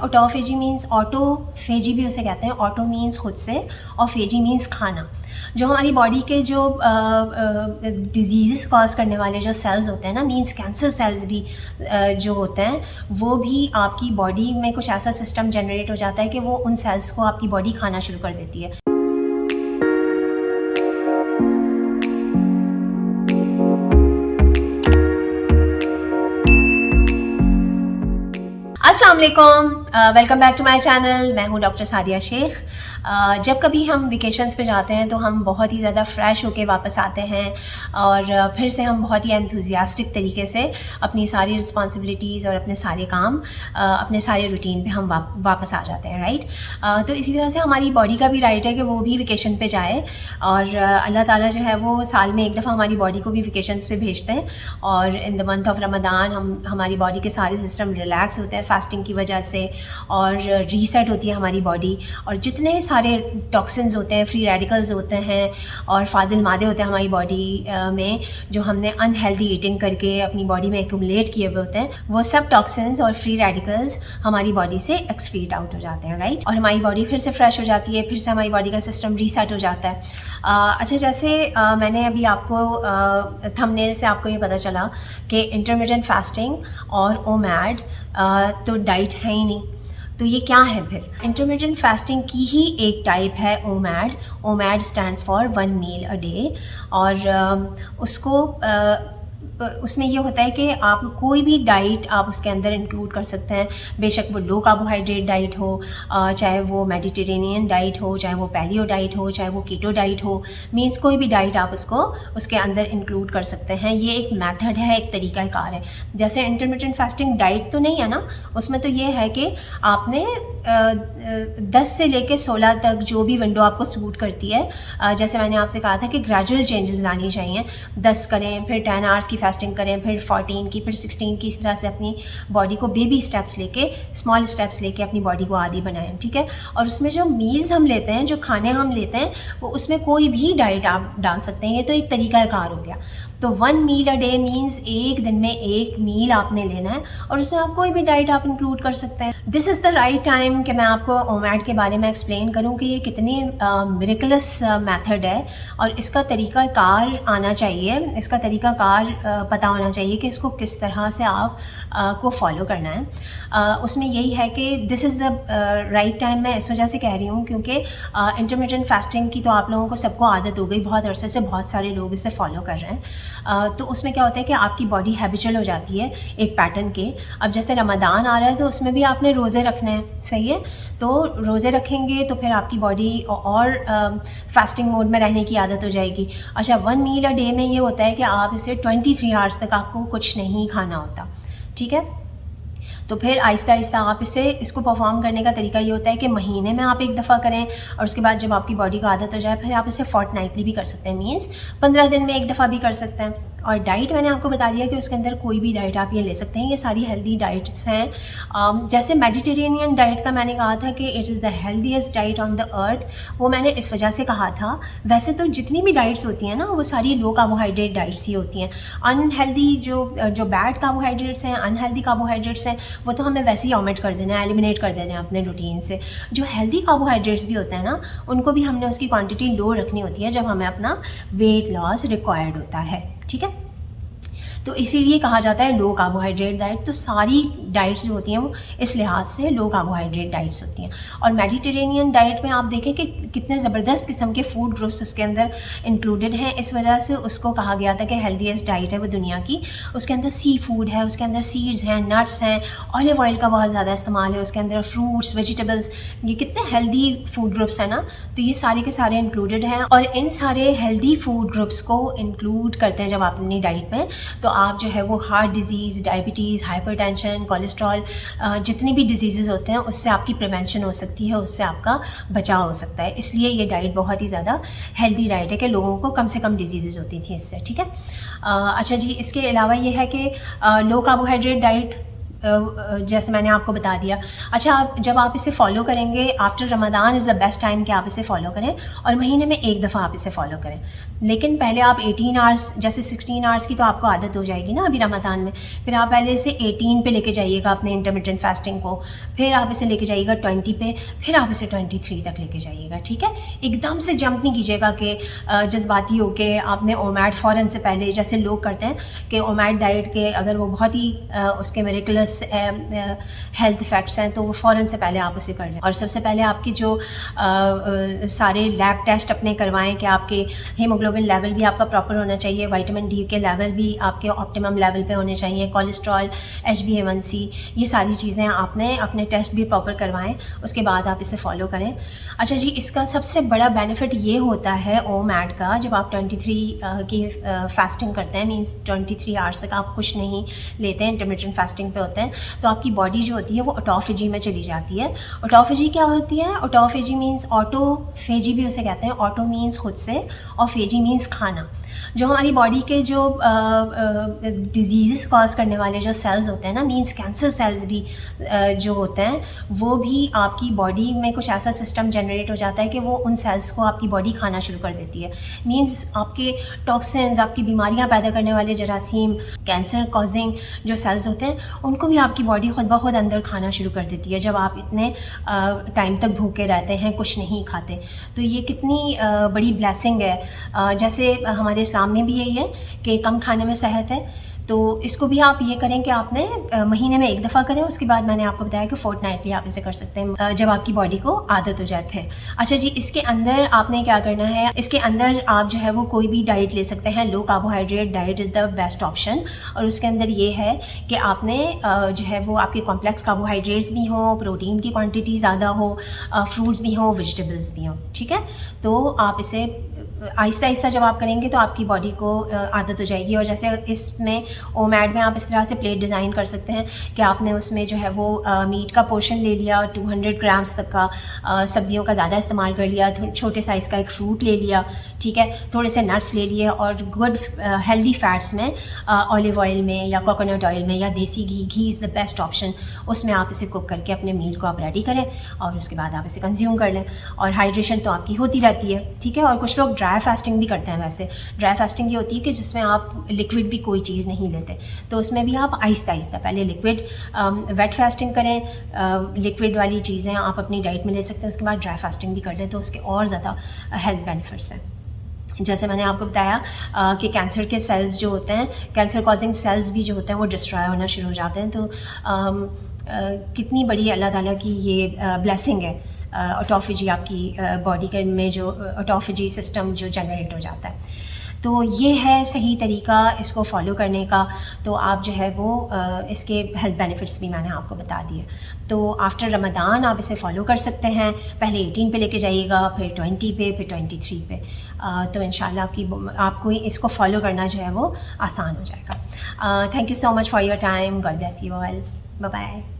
Autophagy means, autophagy भी उसे कहते हैं, ऑटो मीन्स खुद से और फेजी मीन्स खाना। जो हमारी बॉडी के जो डिजीज़ कॉज करने वाले जो सेल्स होते हैं ना, मीन्स कैंसर सेल्स भी जो होते हैं, वो भी आपकी बॉडी में कुछ ऐसा सिस्टम जनरेट हो जाता है कि वो उन सेल्स को आपकी बॉडी खाना शुरू कर देती है। अस्सलाम वालेकुम, welcome back to my channel. मैं हूँ डॉक्टर सादिया शेख। जब कभी हम वेकेशंस पे जाते हैं तो हम बहुत ही ज़्यादा फ्रेश होके वापस आते हैं और फिर से हम बहुत ही एंथुजियास्टिक तरीके से अपनी सारी रिस्पॉन्सिबिलिटीज़ और अपने सारे काम, अपने सारे रूटीन पे हम वापस आ जाते हैं, राइट। तो इसी तरह से हमारी बॉडी का भी राइट है कि वो भी वेकेशन पे जाए, और अल्लाह ताला जो है वो साल में एक दफ़ा हमारी बॉडी को भी वेकेशंस पे भेजते हैं। और in the month of Ramadan हमारी बॉडी के सारे सिस्टम रिलैक्स होते हैं फास्टिंग की वजह से, और रीसेट होती है हमारी बॉडी, और जितने सारे टॉक्सिन्स होते हैं, फ्री रेडिकल्स होते हैं और फाजिल मादे होते हैं हमारी बॉडी में, जो हमने अनहेल्दी ईटिंग करके अपनी बॉडी में एक्यूमुलेट किए हुए होते हैं, वो सब टॉक्सिन्स और फ्री रेडिकल्स हमारी बॉडी से एक्सक्रीट आउट हो जाते हैं, राइट। और हमारी बॉडी फिर से फ्रेश हो जाती है, फिर से हमारी बॉडी का सिस्टम रीसेट हो जाता है। अच्छा, जैसे मैंने अभी आपको थंबनेल से आपको ये पता चला कि इंटरमिटेंट फास्टिंग और ओमैड तो डाइट है ही नहीं, तो ये क्या है फिर? इंटरमिटेंट फास्टिंग की ही एक टाइप है OMAD. OMAD stands for 1 meal a day, और उसमें ये होता है कि आप कोई भी डाइट आप उसके अंदर इंक्लूड कर सकते हैं, बेशक वो लो कार्बोहाइड्रेट डाइट हो, चाहे वो मेडिटेरेनियन डाइट हो, चाहे वो पैलियो डाइट हो, चाहे वो कीटो डाइट हो, मीन्स कोई भी डाइट आप उसके अंदर इंक्लूड कर सकते हैं। ये एक मेथड है, एक तरीक़ाकार है। जैसे इंटरमिटेंट फास्टिंग डाइट तो नहीं है ना, उसमें तो ये है कि आपने 10 से लेकर 16 तक जो भी विंडो आपको सूट करती है, जैसे मैंने आपसे कहा था कि ग्रेजुअल चेंजेस लानी चाहिए। 10 करें, फिर 10 आवर्स की फास्टिंग करें, फिर 14 की, फिर 16 की, इस तरह से अपनी बॉडी को बेबी स्टेप्स लेके, स्मॉल स्टेप्स लेके अपनी बॉडी को आदी बनाएं, ठीक है। और उसमें जो मील्स हम लेते हैं, जो खाने हम लेते हैं, वो उसमें कोई भी डाइट आप डाल सकते हैं। ये तो एक तरीक़ाकार हो गया। तो 1 मील अ डे मीन्स एक दिन में एक मील आपने लेना है, और उसमें आप कोई भी डाइट आप इंक्लूड कर सकते हैं। This is the right time कि मैं आपको ओमैड के बारे में एक्सप्लेन करूं कि ये कितनी मिरेकलस मेथड है, और इसका तरीक़ाकार आना चाहिए, इसका तरीक़ाकार पता होना चाहिए कि इसको किस तरह से आप को फॉलो करना है। उसमें यही है कि this is the right time. मैं इस वजह से कह रही हूँ क्योंकि इंटरमिटेंट फास्टिंग की तो आप लोगों को सबको आदत हो गई, बहुत अरसे से बहुत सारे लोग इसे फॉलो कर रहे हैं। तो उसमें क्या होता है कि आपकी बॉडी हैबिचुअल हो जाती है एक पैटर्न के। अब जैसे रमदान आ रहा है तो उसमें भी आपने रोज़े रखने हैं, सही है। तो रोज़े रखेंगे तो फिर आपकी बॉडी और फास्टिंग मोड में रहने की आदत हो जाएगी। अच्छा, 1 मील अ डे में ये होता है कि आप इसे 23 आवर्स तक आपको कुछ नहीं खाना होता, ठीक है। तो फिर आहिस्ता आहिस्ता आप इसको परफॉर्म करने का तरीका ये होता है कि महीने में आप एक दफ़ा करें, और उसके बाद जब आपकी बॉडी को आदत हो जाए फिर आप इसे फोर्टनाइटली भी कर सकते हैं, मीन्स 15 दिन में एक दफ़ा भी कर सकते हैं। और डाइट मैंने आपको बता दिया कि उसके अंदर कोई भी डाइट आप ये ले सकते हैं, ये सारी हेल्दी डाइट्स हैं। जैसे मेडिटेरेनियन डाइट का मैंने कहा था कि it is the healthiest diet on the earth, वो मैंने इस वजह से कहा था। वैसे तो जितनी भी डाइट्स होती हैं ना, वो सारी लो कार्बोहाइड्रेट डाइट्स ही होती हैं। अनहेल्दी जो बैड कार्बोहाइड्रेट्स हैं, अनहेल्दी कार्बोहाइड्रेट्स हैं, वो तो हमें वैसे ही ओमिट कर देना है, एलिमिनेट कर देना है अपने रूटीन से। जो हेल्दी कार्बोहाइड्रेट्स भी होते हैं ना, उनको भी हमने उसकी क्वांटिटी लो रखनी होती है जब हमें अपना वेट लॉस रिक्वायर्ड होता है, ठीक है। तो इसीलिए कहा जाता है लो कार्बोहाइड्रेट डाइट। तो सारी डाइट्स जो होती हैं वो इस लिहाज से लो कार्बोहाइड्रेट डाइट्स होती हैं। और मेडिटेरेनियन डाइट में आप देखें कि कितने ज़बरदस्त किस्म के फूड ग्रुप्स उसके अंदर इंक्लूडेड हैं, इस वजह से उसको कहा गया था कि हेल्दीएस्ट डाइट है वो दुनिया की। उसके अंदर सी फूड है, उसके अंदर सीड्स हैं, नट्स हैं, ऑलिव ऑयल का बहुत ज़्यादा इस्तेमाल है, उसके अंदर फ्रूट्स, वेजिटेबल्स, ये कितने हेल्दी फूड ग्रुप्स हैं ना। तो ये सारे के सारे इंक्लूडेड हैं, और इन सारे हेल्दी फूड ग्रुप्स को इंक्लूड करते हैं जब आप अपनी डाइट में, तो आप जो है वो heart disease, diabetes, hypertension, cholesterol, जितनी भी डिजीज़ होते हैं उससे आपकी प्रिवेंशन हो सकती है, उससे आपका बचाव हो सकता है। इसलिए ये डाइट बहुत ही ज़्यादा हेल्दी डाइट है कि लोगों को कम से कम डिजीज़ होती थी इससे, ठीक है। अच्छा जी, इसके अलावा ये है कि लो कार्बोहाइड्रेट डाइट जैसे मैंने आपको बता दिया। अच्छा, जब आप इसे फॉलो करेंगे, after Ramzan is the best time कि आप इसे फॉलो करें, और महीने में एक दफ़ा आप इसे फॉलो करें। लेकिन पहले आप 18 आवर्स, जैसे 16 आवर्स की तो आपको आदत हो जाएगी ना अभी रमज़ान में, फिर आप पहले इसे 18 पे लेके जाइएगा अपने इंटरमिटेंट फास्टिंग को, फिर आप इसे लेके जाइएगा 20 पे, फिर आप इसे 23 तक लेके जाइएगा, ठीक है। एकदम से जंप नहीं कीजिएगा कि जज्बाती हो के आपने ओमैड फ़ौरन से पहले, जैसे लोग करते हैं कि ओमैड डाइट के अगर वो बहुत ही उसके मेरेकुलस हेल्थ इफ़ेक्ट्स हैं तो वो फ़ौरन से पहले आप उसे कर लें। और सबसे पहले आपके जो सारे लैब टेस्ट अपने करवाएं कि आपके हीमोग्लोबिन लेवल भी आपका प्रॉपर होना चाहिए, विटामिन डी के लेवल भी आपके ऑप्टिमम लेवल पे होने चाहिए, कोलेस्ट्रॉल, HbA1c, ये सारी चीज़ें आपने अपने टेस्ट भी प्रॉपर करवाएं, उसके बाद आप इसे फॉलो करें। अच्छा जी, इसका सबसे बड़ा बेनिफिट ये होता है ओमैड का, जब आप 23 की फास्टिंग करते हैं, मींस 23 आवर्स तक आप कुछ नहीं लेते हैं, इंटरमिटेंट फास्टिंग पे होते हैं, तो आपकी बॉडी जो होती है वो ऑटोफेजी में चली जाती है। ऑटोफेजी क्या होती है? ऑटोफेजी मींस, ऑटोफेजी भी उसे कहते हैं, ऑटो मींस खुद से और फेजी मींस खाना। जो हमारी बॉडी के जो डिजीज़ कॉज करने वाले जो सेल्स होते हैं ना, मींस कैंसर सेल्स भी जो होते हैं, वो भी आपकी बॉडी में कुछ ऐसा सिस्टम जनरेट हो जाता है कि वो उन सेल्स को आपकी बॉडी खाना शुरू कर देती है। मींस आपके टॉक्सिन्स, आपकी बीमारियां पैदा करने वाले जरासीम, कैंसर कॉजिंग जो सेल्स होते हैं, उनको भी आपकी बॉडी खुद ब खुद अंदर खाना शुरू कर देती है जब आप इतने टाइम तक भूखे रहते हैं, कुछ नहीं खाते। तो ये कितनी बड़ी ब्लेसिंग है। जैसे हमारे इस्लाम में भी यही है कि कम खाने में सेहत है, तो इसको भी आप ये करें कि आपने महीने में एक दफ़ा करें, उसके बाद मैंने आपको बताया कि फोर्टनाइटली आप इसे कर सकते हैं जब आपकी बॉडी को आदत हो जाए फिर। अच्छा जी, इसके अंदर आपने क्या करना है, इसके अंदर आप जो है वो कोई भी डाइट ले सकते हैं, लो carbohydrate diet is the best option. और उसके अंदर ये है कि आपने जो है वो आपके कॉम्प्लेक्स कार्बोहाइड्रेट्स भी हों, प्रोटीन की क्वान्टिटी ज़्यादा हो, फ्रूट्स भी हों, वेजिटेबल्स भी हों, ठीक है। तो आप इसे आहिस्ता आहिस्ता जब आप करेंगे तो आपकी बॉडी को आदत हो जाएगी। और जैसे इसमें ओमैड में आप इस तरह से प्लेट डिज़ाइन कर सकते हैं कि आपने उसमें जो है वो मीट का पोर्शन ले लिया, 200 ग्राम्स तक का, सब्जियों का ज़्यादा इस्तेमाल कर लिया, छोटे साइज़ का एक फ्रूट ले लिया, ठीक है, थोड़े से नट्स ले लिए, और गुड हेल्दी फैट्स में ऑलिव ऑयल में या कोकोनट ऑयल में या देसी घी इज़ द बेस्ट ऑप्शन, उसमें आप इसे कुक करके अपने मील को आप रेडी करें और उसके बाद आप इसे कंज्यूम कर लें। और हाइड्रेशन तो आपकी होती रहती है, ठीक है। और कुछ लोग ड्राई फास्टिंग भी करते हैं। वैसे ड्राई फास्टिंग ये होती है कि जिसमें आप लिक्विड भी कोई चीज़ नहीं लेते, तो उसमें भी आप आहिस्ता आहिस्ता पहले लिक्विड, वेट फास्टिंग करें, लिक्विड वाली चीज़ें आप अपनी डाइट में ले सकते हैं, उसके बाद ड्राई फास्टिंग भी कर लें, तो उसके और ज़्यादा हेल्थ बेनिफिट्स हैं। जैसे मैंने आपको बताया कि कैंसर के सेल्स जो होते हैं, कैंसर कॉजिंग सेल्स भी जो होते हैं वो डिस्ट्रॉय होना शुरू हो जाते हैं। तो कितनी बड़ी अल्लाह ताला की ये ब्लेसिंग है, ऑटोफेजी आपकी बॉडी के में जो ऑटोफेजी सिस्टम जो जनरेट हो जाता है। तो ये है सही तरीका इसको फॉलो करने का। तो आप जो है वो इसके हेल्थ बेनिफिट्स भी मैंने आपको बता दिए। तो आफ्टर रमज़ान आप इसे फॉलो कर सकते हैं, पहले 18 पे लेके जाइएगा, फिर 20 पे, फिर 23 पे। तो इंशाल्लाह आपको इसको फॉलो करना जो है वो आसान हो जाएगा। Thank you so much for your time. God bless you all. Bye bye.